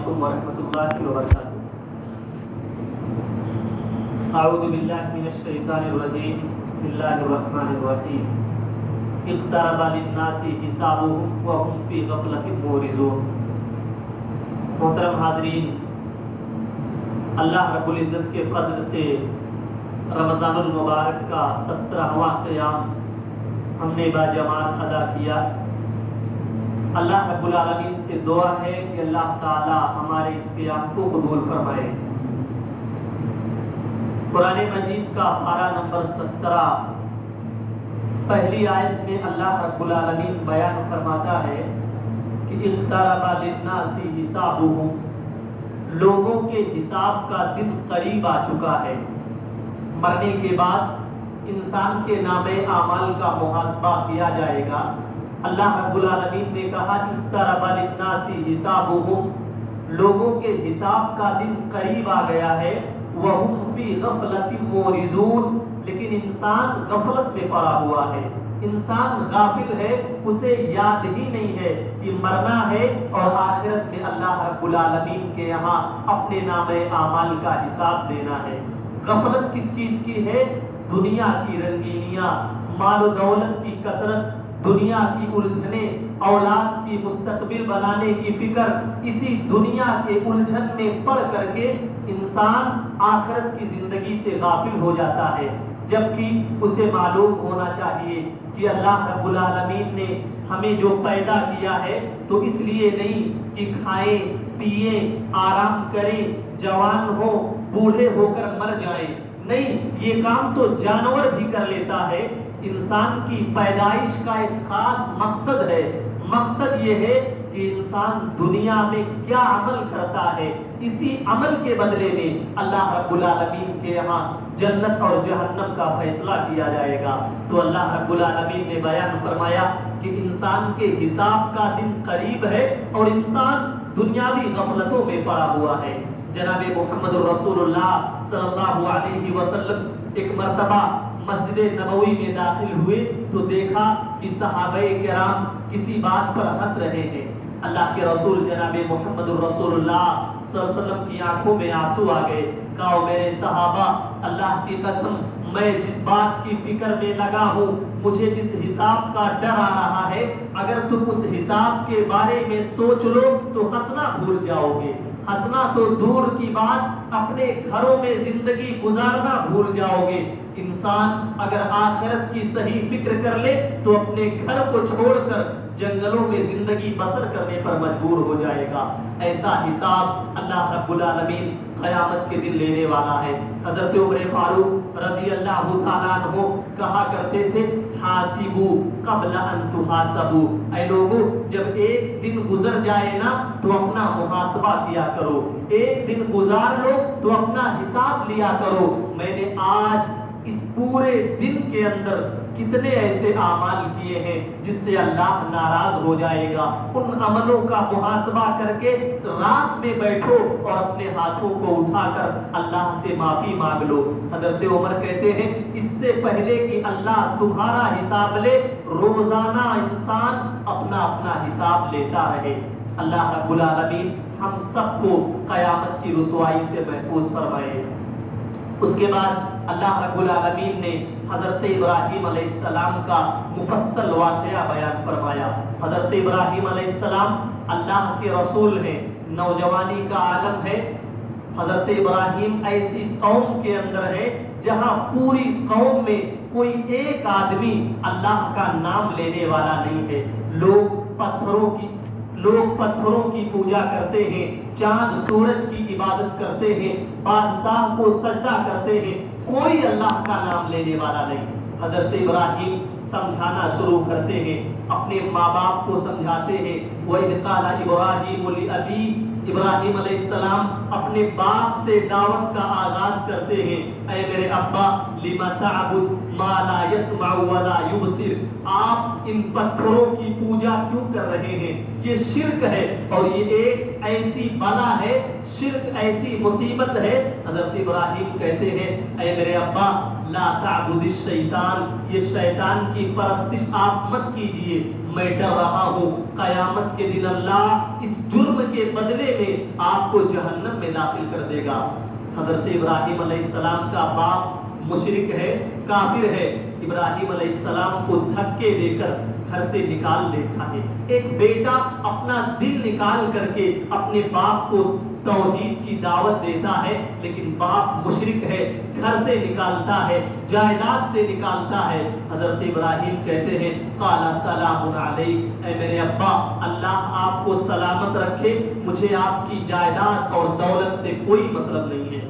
علیکم ورحمۃ اللہ وبرکاتہ۔ اعوذ باللہ من الشیطان الرجیم، بسم اللہ الرحمن الرحیم۔ اقترب للناس حسابهم وهم فی غفلۃ معرضون۔ محترم حاضرین، اللہ رب العزت کے فضل سے رمضان المبارک کا 17واں قیام ہم نے باجماعت ادا کیا۔ اللہ رب العالمین سے دعا ہے کہ اللہ تعالی ہمارے اس قیام کو قبول فرمائے۔ قرآن مجید کا پارہ نمبر 17 پہلی آیت میں اللہ رب العالمین بیان فرماتا ہے کہ اقترب للناس حسابهم، لوگوں کے حساب کا دن قریب آ چکا ہے۔ مرنے کے بعد انسان کے نامے اعمال کا محاسبہ کیا جائے گا۔ اللہ رب العالمین نے کہا اقترب للناس حسابهم، لوگوں کے حساب کا دن قریب آ گیا ہے۔ وهم فی غفلۃ معرضون، لیکن انسان غفلت میں پڑا ہوا ہے، انسان غافل ہے، اسے یاد ہی نہیں ہے کہ مرنا ہے اور آخرت میں اللہ رب العالمین کے یہاں اپنے نامے اعمال کا حساب دینا ہے۔ غفلت کس چیز کی ہے؟ دنیا کی رنگینیاں، مال و دولت کی کثرت، دنیا کی الجھنیں، اولاد کی مستقبل بنانے کی فکر، اسی دنیا کے الجھن میں پڑ کر کے انسان آخرت کی زندگی سے غافل ہو جاتا ہے، جبکہ اسے معلوم ہونا چاہیے کہ اللہ رب العالمین نے ہمیں جو پیدا کیا ہے تو اس لیے نہیں کہ کھائیں پیئیں آرام کریں، جوان ہو بوڑھے ہو کر مر جائیں، نہیں، یہ کام تو جانور بھی کر لیتا ہے۔ انسان کی پیدائش کا ایک خاص مقصد ہے، مقصد یہ ہے کہ انسان دنیا میں کیا عمل کرتا ہے، اسی عمل کے بدلے میں اللہ رب العالمین کے یہاں جنت اور جہنم کا فیصلہ کیا جائے گا۔ تو اللہ رب العالمین نے بیان فرمایا کہ انسان کے حساب کا دن قریب ہے اور انسان دنیاوی غفلتوں میں پڑا ہوا ہے۔ جناب محمد رسول اللہ صلی اللہ علیہ وسلم ایک مرتبہ مسجد نبوی میں داخل ہوئے تو دیکھا کہ صحابہ کرام کسی بات پر ہنس رہے ہیں۔ اللہ کے رسول جناب محمد رسول اللہ صلی اللہ علیہ وسلم کی آنکھوں میں آنسو آ گئے۔ کہا میرے صحابہ، اللہ کی قسم میں جس بات کی فکر میں لگا ہوں، مجھے جس حساب کا ڈر آ رہا ہے، اگر تم اس حساب کے بارے میں سوچ لو تو ہنسنا بھول جاؤ گے۔ ہنسنا تو دور کی بات، اپنے گھروں میں زندگی گزارنا بھول جاؤ گے۔ انسان اگر آخرت کی صحیح فکر کر لے تو اپنے گھر کو چھوڑ کر جنگلوں میں زندگی بسر کرنے پر مجبور ہو جائے گا۔ ایسا حساب اللہ رب العالمین قیامت کے دن لینے والا ہے۔ حضرت عمر فاروق رضی اللہ تعالیٰ عنہ کہا کرتے تھے حاسبو قبل ان تحاسبو، اے لوگو جب ایک دن گزر جائے نا تو اپنا محاسبہ کیا کرو، ایک دن گزار لو تو اپنا حساب لیا کرو۔ میں نے آج اس پورے دن کے اندر کتنے ایسے اعمال کیے ہیں جس سے اللہ ناراض ہو جائے گا، ان عملوں کا محاسبہ کر کے رات میں بیٹھو اور اپنے ہاتھوں کو اٹھا کر اللہ سے معافی مانگ لو۔ حضرت عمر کہتے ہیں اس سے پہلے کہ اللہ تمہارا حساب لے، روزانہ انسان اپنا اپنا حساب لیتا رہے۔ اللہ رب العالمین ہم سب کو قیامت کی رسوائی سے محفوظ فرمائے۔ اس کے بعد اللہ رب العالمین نے حضرت ابراہیم علیہ السلام کا مفصل واقعہ بیان فرمایا۔ حضرت ابراہیم علیہ السلام اللہ کے رسول ہیں، نوجوانی کا عالم ہے۔ حضرت ابراہیم ایسی قوم کے اندر ہے جہاں پوری قوم میں کوئی ایک آدمی اللہ کا نام لینے والا نہیں ہے۔ لوگ پتھروں کی پوجا کرتے ہیں، چاند سورج کی عبادت کرتے ہیں، بادشاہ کو سجدہ کرتے ہیں، کوئی اللہ کا نام لینے والا نہیں۔ حضرت ابراہیم سمجھانا شروع کرتے ہیں، اپنے ماں باپ کو سمجھاتے ہیں۔ وَإِذْ قَالَ إِبْرَاهِيمُ لِأَبِيهِ، ابراہیم علیہ السلام اپنے باپ سے دعوت کا آغاز کرتے ہیں، اے میرے ابا لِمَ تَعْبُدُ مَا لَا يَسْمَعُ وَلَا يُبْصِرُ، آپ ان پتھروں کی پوجا کیوں کر رہے ہیں؟ یہ شرک ہے اور یہ ایک ایسی بلا ہے، شرک ایسی مصیبت ہے۔ حضرت ابراہیم کہتے ہیں اے میرے ابا لا تعبد الشیطان، یہ شیطان کی پرستش آپ مت کیجئے، میں ڈر رہا ہوں قیامت کے دن اللہ اس جرم کے بدلے میں آپ کو جہنم میں داخل کر دے گا۔ حضرت ابراہیم علیہ السلام کا باپ مشرک ہے، کافر ہے، ابراہیم علیہ السلام کو دھکے دے کر گھر سے نکال دیتا ہے۔ ایک بیٹا اپنا دل نکال کر کے اپنے باپ کو توحید کی دعوت دیتا ہے، لیکن باپ مشرک ہے، گھر سے نکالتا ہے، جائیداد سے نکالتا ہے۔ حضرت ابراہیم کہتے ہیں قال سلام علیک، اے میرے ابا اللہ آپ کو سلامت رکھے، مجھے آپ کی جائیداد اور دولت سے کوئی مطلب نہیں ہے۔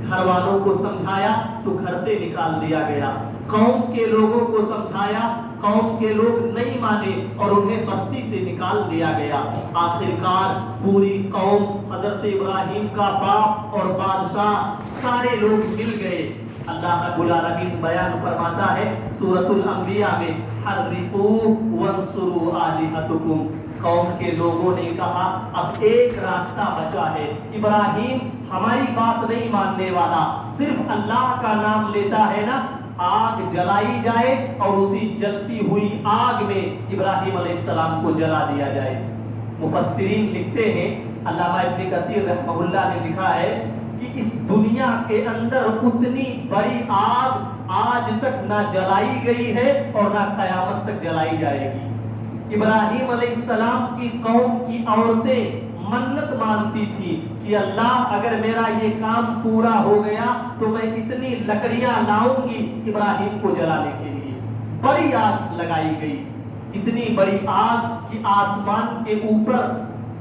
گھر والوں کو سمجھایا تو گھر سے نکال دیا گیا، قوم کے لوگوں کو سمجھایا، قوم کے لوگ نہیں مانے اور انہیں بستی سے نکال دیا گیا۔ آخرکار پوری قوم، حضرت ابراہیم کا باپ اور بادشاہ، سارے لوگ مل گئے۔ اللہ رب العالمین بیان فرماتا ہے سورۃ الانبیاء میں حرقوا وانصروا آلہتکم، قوم کے لوگوں نے کہا اب ایک راستہ بچا ہے، ابراہیم ہماری بات نہیں ماننے والا، صرف اللہ کا نام لیتا ہے نا، آگ جلائی جائے اور اسی جلتی ہوئی آگ میں ابراہیم علیہ السلام کو جلا دیا جائے۔ مفسرین لکھتے ہیں، علامہ ابن کثیر رحمہ اللہ نے لکھا ہے کہ اس دنیا کے اندر اتنی بڑی آگ آج تک نہ جلائی گئی ہے اور نہ قیامت تک جلائی جائے گی۔ ابراہیم علیہ السلام کی قوم کی عورتیں منت مانتی تھی کہ اللہ اگر میرا یہ کام پورا ہو گیا تو میں اتنی لکڑیاں لاؤں گی ابراہیم کو جلانے کے لیے۔ بڑی آگ لگائی گئی، اتنی بڑی آگ کہ آسمان کے اوپر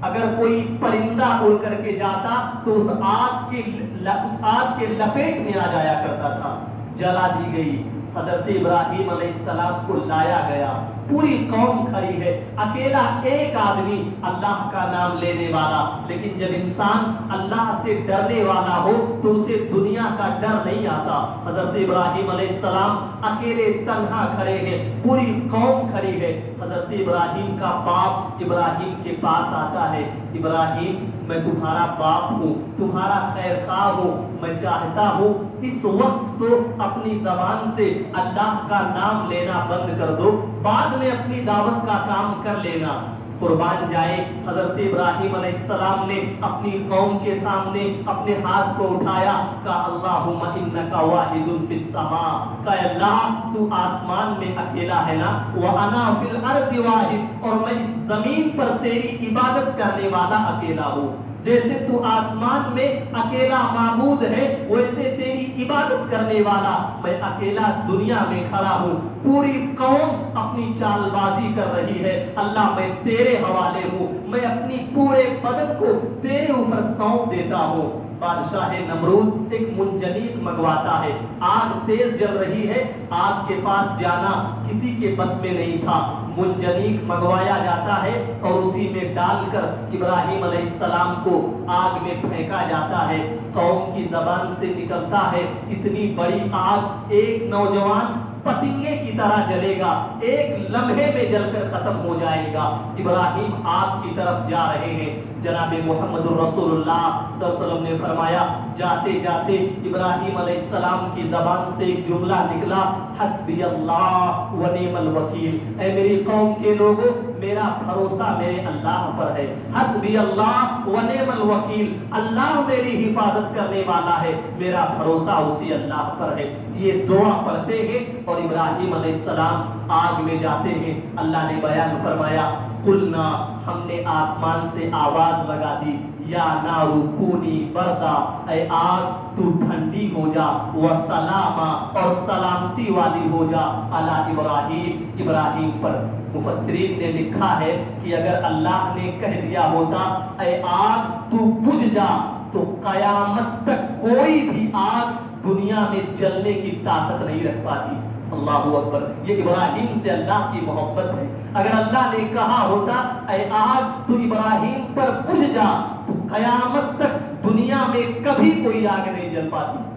اگر کوئی پرندہ اڑ کر کے جاتا تو اس آگ کے لپیٹ میں آ جایا کرتا تھا، جلا دی گئی۔ حضرت ابراہیم علیہ السلام کو لایا گیا، پوری قوم کھڑی ہے، اکیلا ایک آدمی اللہ کا نام لینے والا، لیکن جب انسان اللہ سے ڈرنے والا ہو تو اسے دنیا کا ڈر نہیں آتا۔ حضرت ابراہیم علیہ السلام اکیلے تنہا کھڑے ہیں، پوری قوم کھڑی ہے۔ حضرت ابراہیم کا باپ ابراہیم کے پاس آتا ہے، ابراہیم میں تمہارا باپ ہوں، تمہارا خیر خواہ ہوں، میں چاہتا ہوں اس وقت تو اپنی زبان سے اللہ کا نام لینا بند کر دو، بعد میں اپنی دعوت کا کام کر لینا، قربان جائے۔ حضرت ابراہیم علیہ السلام نے اپنی قوم کے سامنے اپنے ہاتھ کو اٹھایا، کہا اللہم انک واحد فی السماء، کہ اللہ تو آسمان میں اکیلا ہے نا، وانا فی الارض واحد، اور میں اس زمین پر تیری عبادت کرنے والا اکیلا ہوں۔ جیسے تو آسمان میں اکیلا معبود ہے ویسے تیری عبادت کرنے والا میں اکیلا دنیا میں کھڑا ہوں، پوری قوم اپنی چال بازی کر رہی ہے، اللہ میں تیرے حوالے ہوں، میں اپنی پورے بدن کو تیرے اوپر سونپ دیتا ہوں۔ بادشاہ نمرود ایک منجنیق منگواتا ہے، آگ تیز جل رہی ہے، آگ کے پاس جانا کسی کے بس میں نہیں تھا، منجنیق منگوایا جاتا ہے اور اسی میں ڈال کر ابراہیم علیہ السلام کو آگ میں پھینکا جاتا ہے۔ قوم کی زبان سے نکلتا ہے اتنی بڑی آگ، ایک نوجوان پتنگے کی طرح جلے گا، ایک لمحے میں جل کر ختم ہو جائے گا۔ ابراہیم آگ کی طرف جا رہے ہیں، جناب محمد الرسول اللہ صلی اللہ علیہ وسلم نے فرمایا، جاتے جاتے ابراہیم علیہ السلام کی زبان سے ایک جملہ نکلا، حسبی اللہ و نعم الوکیل، اے میری قوم کے لوگوں میرا بھروسہ میرے اللہ پر ہے، حسبی اللہ و نعم الوکیل، اللہ میری حفاظت کرنے والا ہے، میرا بھروسہ اسی اللہ پر ہے۔ یہ دعا پڑھتے ہیں اور ابراہیم علیہ السلام آگ میں جاتے ہیں۔ اللہ نے بیان فرمایا، قلنا، ہم نے آسمان سے آواز لگا دی، یا نارو کونی بردا، اے آگ تو ٹھنڈی ہو جا، وسلاما، اور سلامتی والی ہو جا، علی ابراہیم، ابراہیم پر۔ مفسرین نے لکھا ہے کہ اگر اللہ نے کہہ دیا ہوتا اے آگ تو بجھ جا تو قیامت تک کوئی بھی آگ دنیا میں جلنے کی طاقت نہیں رکھ پاتی۔ اللہ اکبر، یہ ابراہیم سے اللہ کی محبت ہے۔ اگر اللہ نے کہا ہوتا اے آگ تو ابراہیم پر بجھ جا تو قیامت تک دنیا میں کبھی کوئی آگ نہیں جل پاتی۔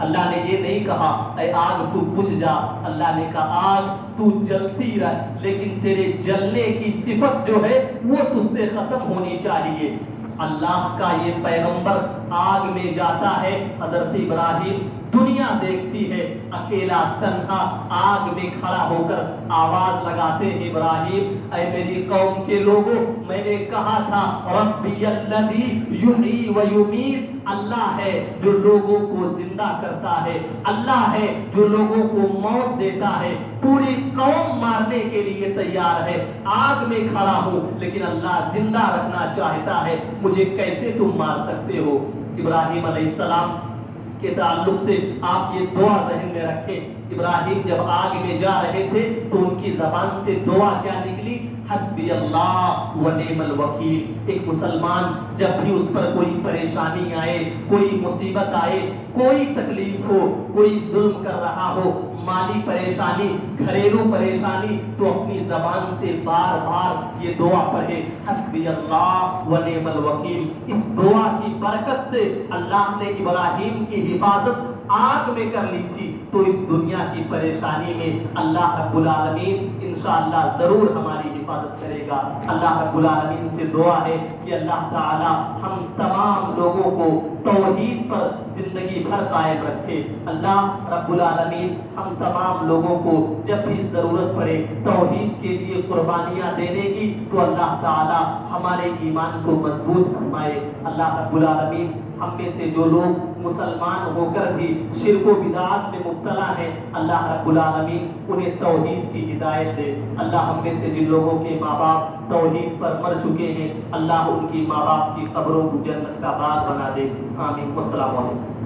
اللہ نے یہ نہیں کہا اے آگ تو بجھ جا، اللہ نے کہا آگ تو جلتی رہ، لیکن تیرے جلنے کی صفت جو ہے وہ تجھ سے ختم ہونی چاہیے۔ اللہ کا یہ پیغمبر آگ میں جاتا ہے، حضرت ابراہیم دنیا دیکھتی ہے، اکیلا تنہا آگ میں کھڑا ہو کر آواز لگاتے ہیں ابراہیم اے میری قوم کے لوگوں، میں نے کہا تھا ربی الذی یحیی و یمیت، اللہ ہے جو لوگوں کو زندہ کرتا ہے، اللہ ہے جو لوگوں کو موت دیتا ہے۔ پوری قوم مارنے کے لیے تیار ہے، آگ میں کھڑا ہوں لیکن اللہ زندہ رکھنا چاہتا ہے، مجھے کیسے تم مار سکتے ہو؟ ابراہیم علیہ السلام کے تعلق سے آپ یہ دعا ذہن میں رکھیں، ابراہیم جب آگ میں جا رہے تھے تو ان کی زبان سے دعا کیا نکلی؟ حسبی اللہ و نعم الوکیل۔ ایک مسلمان جب بھی اس پر کوئی پریشانی آئے، کوئی مصیبت آئے، کوئی تکلیف ہو، کوئی ظلم کر رہا ہو، مالی پریشانی، گھریلو پریشانی، تو اپنی زبان سے بار بار یہ دعا پڑھے حسبی اللہ و نعم الوکیل۔ اس دعا کی برکت سے اللہ نے ابراہیم کی حفاظت آگ میں کر لی تھی، تو اس دنیا کی پریشانی میں اللہ رب العالمین انشاءاللہ ضرور ہماری حفاظت کرے گا۔ اللہ رب العالمین سے دعا ہے کہ اللہ تعالی ہم تمام لوگوں کو توحید پر زندگی بھر قائم رکھے۔ اللہ رب العالمین ہم تمام لوگوں کو جب بھی ضرورت پڑے توحید کے لیے قربانیاں دینے کی، تو اللہ تعالی ہمارے ایمان کو مضبوط فرمائے۔ اللہ رب العالمین ہم میں سے جو لوگ مسلمان ہو کر بھی شرک و بدعات میں مبتلا ہیں، اللہ رب العالمین انہیں توحید کی ہدایت دے۔ اللہ ہم میں سے جن لوگوں کے ماں باپ توحید پر مر چکے ہیں، اللہ ان کی ماں باپ کی قبروں کو جنت کا باغ بنا دے۔ آمین۔ السلام علیکم۔